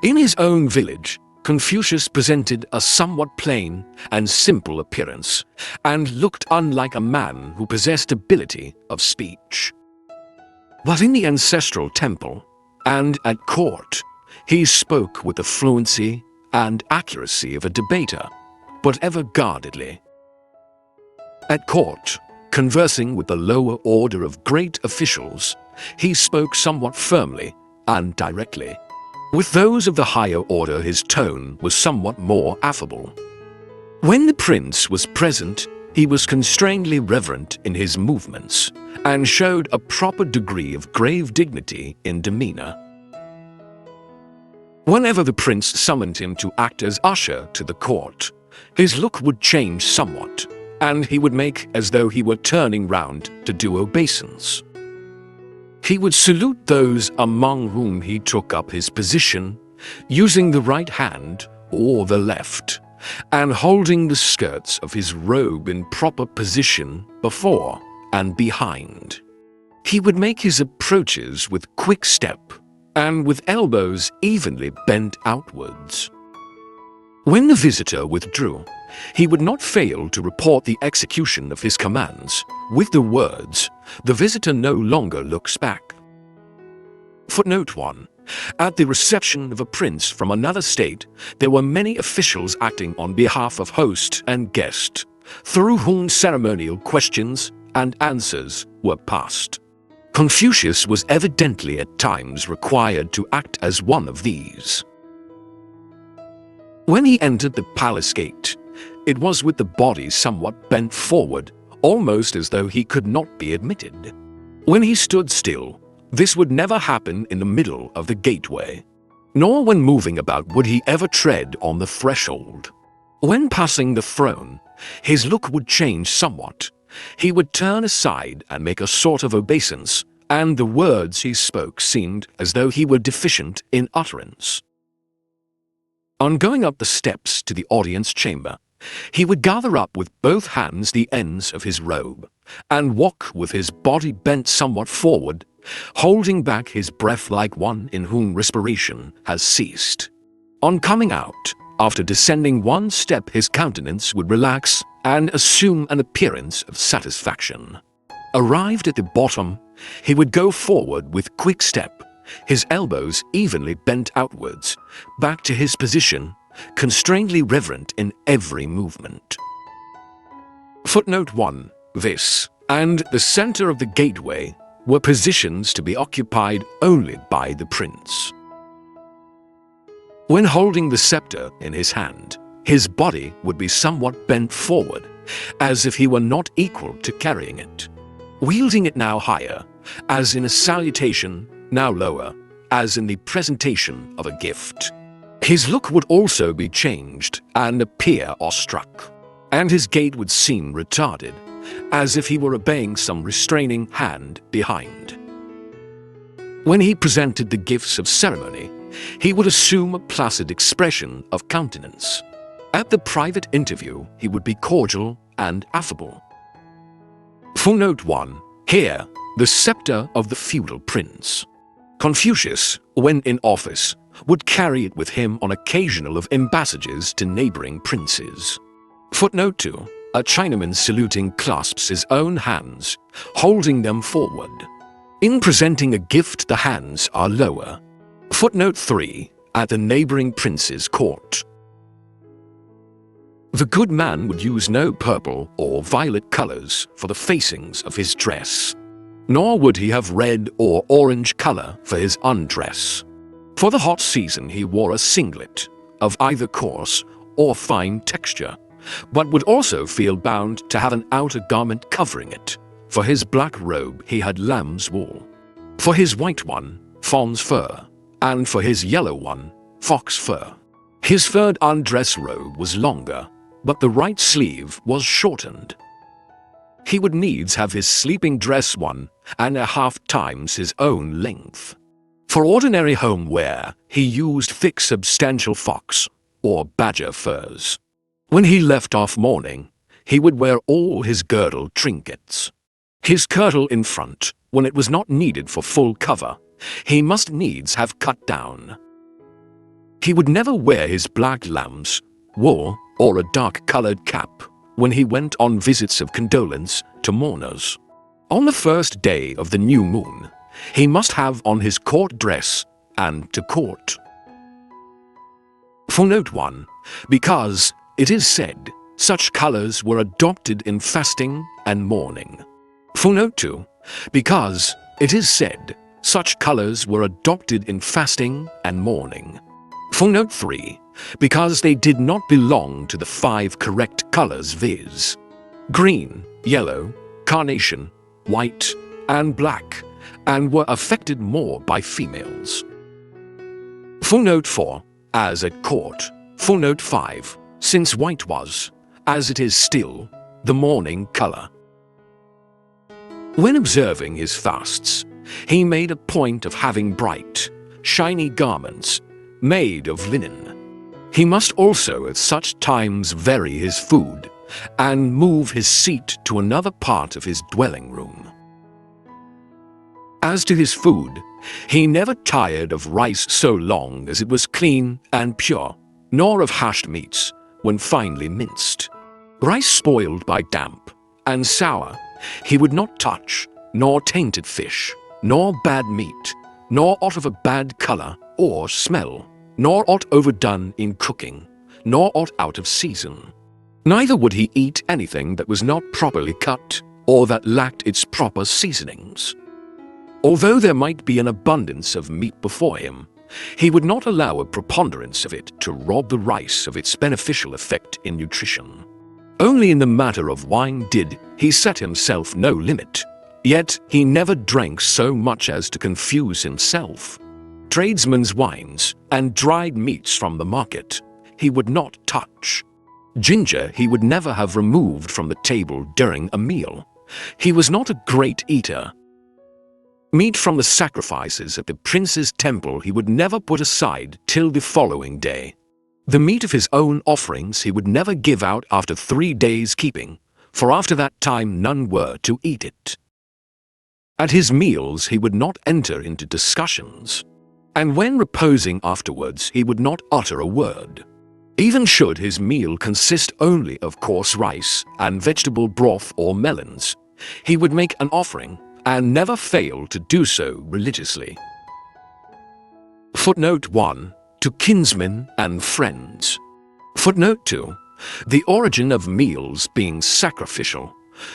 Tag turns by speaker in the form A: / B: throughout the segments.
A: In his own village, Confucius presented a somewhat plain and simple appearance, and looked unlike a man who possessed ability of speech. But in the ancestral temple and at court, he spoke with the fluency and accuracy of a debater, but ever guardedly. At court, conversing with the lower order of great officials, he spoke somewhat firmly and directly. With those of the higher order, his tone was somewhat more affable. When the prince was present, he was constrainedly reverent in his movements and showed a proper degree of grave dignity in demeanor. Whenever the prince summoned him to act as usher to the court, his look would change somewhat, and he would make as though he were turning round to do obeisance. He would salute those among whom he took up his position, using the right hand or the left, and holding the skirts of his robe in proper position before and behind. He would make his approaches with quick step and with elbows evenly bent outwards. When the visitor withdrew, he would not fail to report the execution of his commands with the words, "The visitor no longer looks back." Footnote 1. At the reception of a prince from another state, there were many officials acting on behalf of host and guest, through whom ceremonial questions and answers were passed. Confucius was evidently at times required to act as one of these. When he entered the palace gate, it was with the body somewhat bent forward, almost as though he could not be admitted. When he stood still, this would never happen in the middle of the gateway, nor when moving about would he ever tread on the threshold. When passing the throne, his look would change somewhat. He would turn aside and make a sort of obeisance, and the words he spoke seemed as though he were deficient in utterance. On going up the steps to the audience chamber, he would gather up with both hands the ends of his robe, and walk with his body bent somewhat forward, holding back his breath like one in whom respiration has ceased. On coming out, after descending one step, his countenance would relax and assume an appearance of satisfaction. Arrived at the bottom, he would go forward with quick step, his elbows evenly bent outwards, back to his position, constrainedly reverent in every movement. Footnote 1. This and the center of the gateway were positions to be occupied only by the prince. When holding the scepter in his hand, his body would be somewhat bent forward, as if he were not equal to carrying it. Wielding it now higher, as in a salutation, now lower, as in the presentation of a gift. His look would also be changed and appear awestruck, and his gait would seem retarded, as if he were obeying some restraining hand behind. When he presented the gifts of ceremony, he would assume a placid expression of countenance. At the private interview, he would be cordial and affable. Footnote 1. Here, the scepter of the feudal prince. Confucius, when in office, would carry it with him on occasional embassages to neighboring princes. Footnote 2. A Chinaman saluting clasps his own hands, holding them forward. In presenting a gift, the hands are lower. Footnote 3. At the neighboring prince's court. The good man would use no purple or violet colors for the facings of his dress, nor would he have red or orange color for his undress. For the hot season he wore a singlet of either coarse or fine texture, but would also feel bound to have an outer garment covering it. For his black robe he had lamb's wool, for his white one, fawn's fur, and for his yellow one, fox fur. His furred undress robe was longer, but the right sleeve was shortened. He would needs have his sleeping dress 1.5 times his own length. For ordinary home wear, he used thick substantial fox or badger furs. When he left off mourning, he would wear all his girdle trinkets. His kirtle in front, when it was not needed for full cover, he must needs have cut down. He would never wear his black lambs, wool, or a dark-colored cap when he went on visits of condolence to mourners. On the first day of the new moon, he must have on his court dress and to court. Footnote 1. Because, it is said, such colors were adopted in fasting and mourning. Footnote 2. Because, it is said, such colors were adopted in fasting and mourning. Footnote 3. Because they did not belong to the 5 correct colors, viz. green, yellow, carnation, white, and black, and were affected more by females. Footnote 4. As at court. Footnote 5. Since white was, as it is still, the mourning color. When observing his fasts, he made a point of having bright, shiny garments made of linen. He must also at such times vary his food and move his seat to another part of his dwelling room. As to his food, he never tired of rice so long as it was clean and pure, nor of hashed meats when finely minced. Rice spoiled by damp and sour he would not touch, nor tainted fish, nor bad meat, nor aught of a bad color or smell, nor aught overdone in cooking, nor aught out of season. Neither would he eat anything that was not properly cut, or that lacked its proper seasonings. Although there might be an abundance of meat before him, he would not allow a preponderance of it to rob the rice of its beneficial effect in nutrition. Only in the matter of wine did he set himself no limit, yet he never drank so much as to confuse himself. Tradesmen's wines and dried meats from the market he would not touch. Ginger he would never have removed from the table during a meal. He was not a great eater. Meat from the sacrifices at the prince's temple he would never put aside till the following day. The meat of his own offerings he would never give out after 3 days' keeping, for after that time none were to eat it. At his meals he would not enter into discussions, and when reposing afterwards he would not utter a word. Even should his meal consist only of coarse rice and vegetable broth or melons, he would make an offering and never fail to do so religiously. Footnote 1. To kinsmen and friends. Footnote 2. The origin of meals being sacrificial,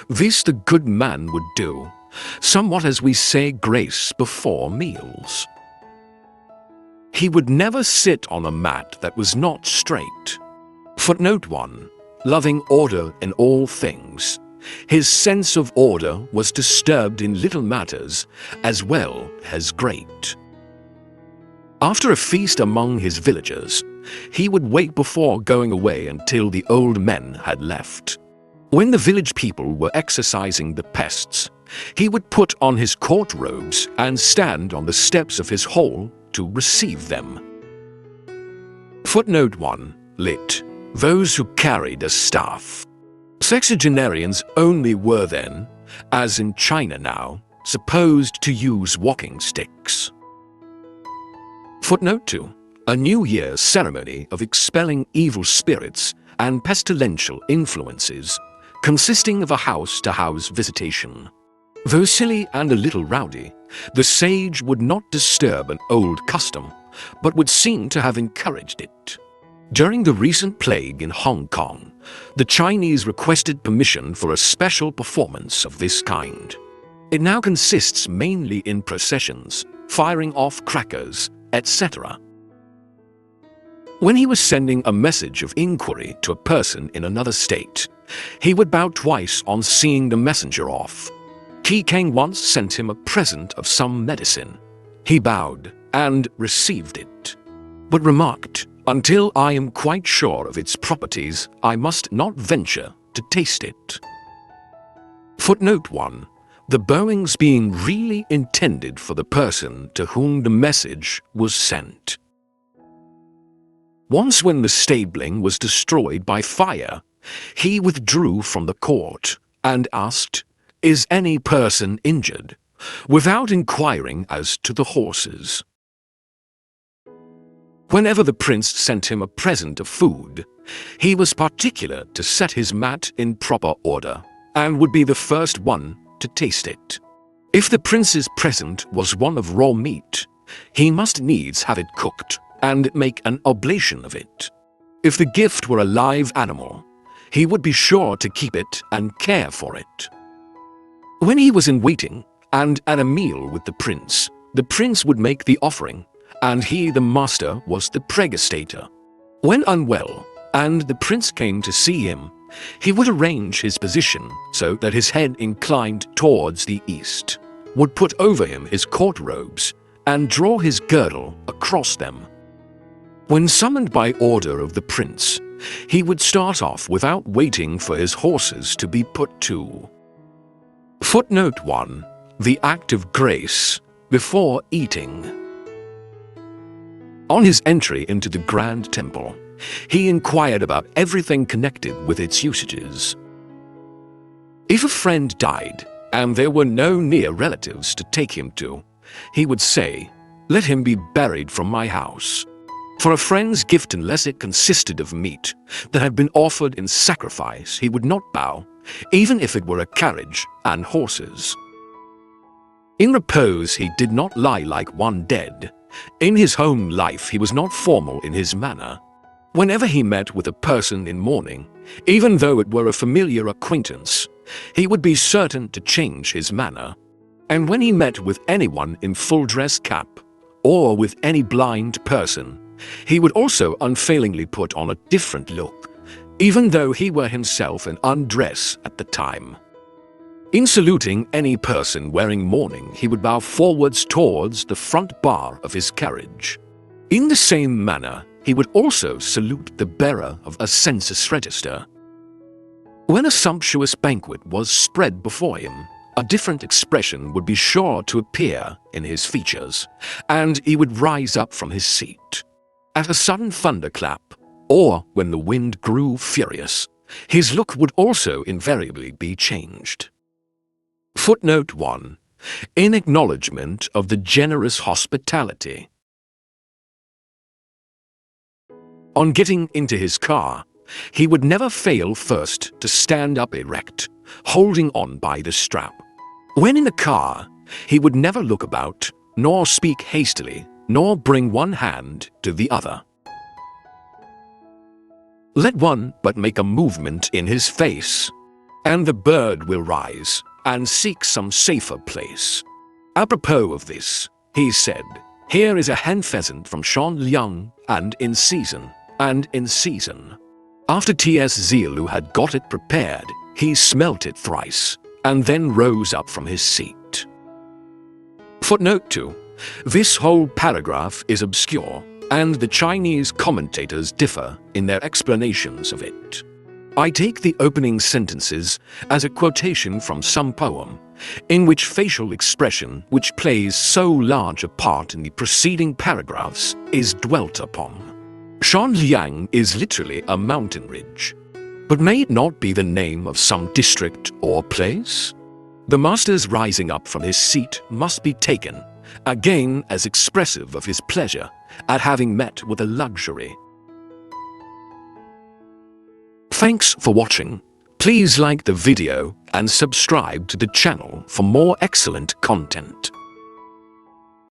A: this the good man would do, somewhat as we say grace before meals. He would never sit on a mat that was not straight. Footnote 1. Loving order in all things. His sense of order was disturbed in little matters as well as great. After a feast among his villagers, he would wait before going away until the old men had left. When the village people were exorcising the pests, he would put on his court robes and stand on the steps of his hall to receive them. Footnote 1. Lit. Those who carried a staff. Sexagenarians only were then, as in China now, supposed to use walking sticks. Footnote 2. A New Year's ceremony of expelling evil spirits and pestilential influences, consisting of a house-to-house visitation. Though silly and a little rowdy, the sage would not disturb an old custom, but would seem to have encouraged it. During the recent plague in Hong Kong, the Chinese requested permission for a special performance of this kind. It now consists mainly in processions, firing off crackers, etc. When he was sending a message of inquiry to a person in another state, he would bow twice on seeing the messenger off. Qi Kang once sent him a present of some medicine. He bowed and received it, but remarked, "Until I am quite sure of its properties, I must not venture to taste it." Footnote 1. The bowings being really intended for the person to whom the message was sent. Once when the stabling was destroyed by fire, he withdrew from the court and asked, "Is any person injured?" without inquiring as to the horses. Whenever the prince sent him a present of food, he was particular to set his mat in proper order, and would be the first one to taste it. If the prince's present was one of raw meat, he must needs have it cooked and make an oblation of it. If the gift were a live animal, he would be sure to keep it and care for it. When he was in waiting and at a meal with the prince would make the offering, and he, the master, was the pregastator. When unwell, and the prince came to see him, he would arrange his position so that his head inclined towards the east, would put over him his court robes, and draw his girdle across them. When summoned by order of the prince, he would start off without waiting for his horses to be put to. Footnote 1. The act of grace before eating. On his entry into the grand temple, he inquired about everything connected with its usages. If a friend died, and there were no near relatives to take him to, he would say, "Let him be buried from my house." For a friend's gift, unless it consisted of meat that had been offered in sacrifice, he would not bow, even if it were a carriage and horses. In repose he did not lie like one dead. In his home life he was not formal in his manner. Whenever he met with a person in mourning, even though it were a familiar acquaintance, he would be certain to change his manner. And when he met with anyone in full-dress cap, or with any blind person, he would also unfailingly put on a different look, even though he were himself in undress at the time. In saluting any person wearing mourning, he would bow forwards towards the front bar of his carriage. In the same manner, he would also salute the bearer of a census register. When a sumptuous banquet was spread before him, a different expression would be sure to appear in his features, and he would rise up from his seat. At a sudden thunderclap, or when the wind grew furious, his look would also invariably be changed. Footnote 1. In acknowledgement of the generous hospitality. On getting into his car, he would never fail first to stand up erect, holding on by the strap. When in the car, he would never look about, nor speak hastily, nor bring one hand to the other. Let one but make a movement in his face, and the bird will rise and seek some safer place. Apropos of this, he said, "Here is a hen pheasant from Shanliang, and in season, and in season." After T.S. Zielu had got it prepared, he smelt it thrice, and then rose up from his seat. Footnote 2. This whole paragraph is obscure, and the Chinese commentators differ in their explanations of it. I take the opening sentences as a quotation from some poem, in which facial expression, which plays so large a part in the preceding paragraphs, is dwelt upon. Shanliang is literally a mountain ridge. But may it not be the name of some district or place? The master's rising up from his seat must be taken, again as expressive of his pleasure at having met with a luxury. Thanks for watching. Please like the video and subscribe to the channel for more excellent content.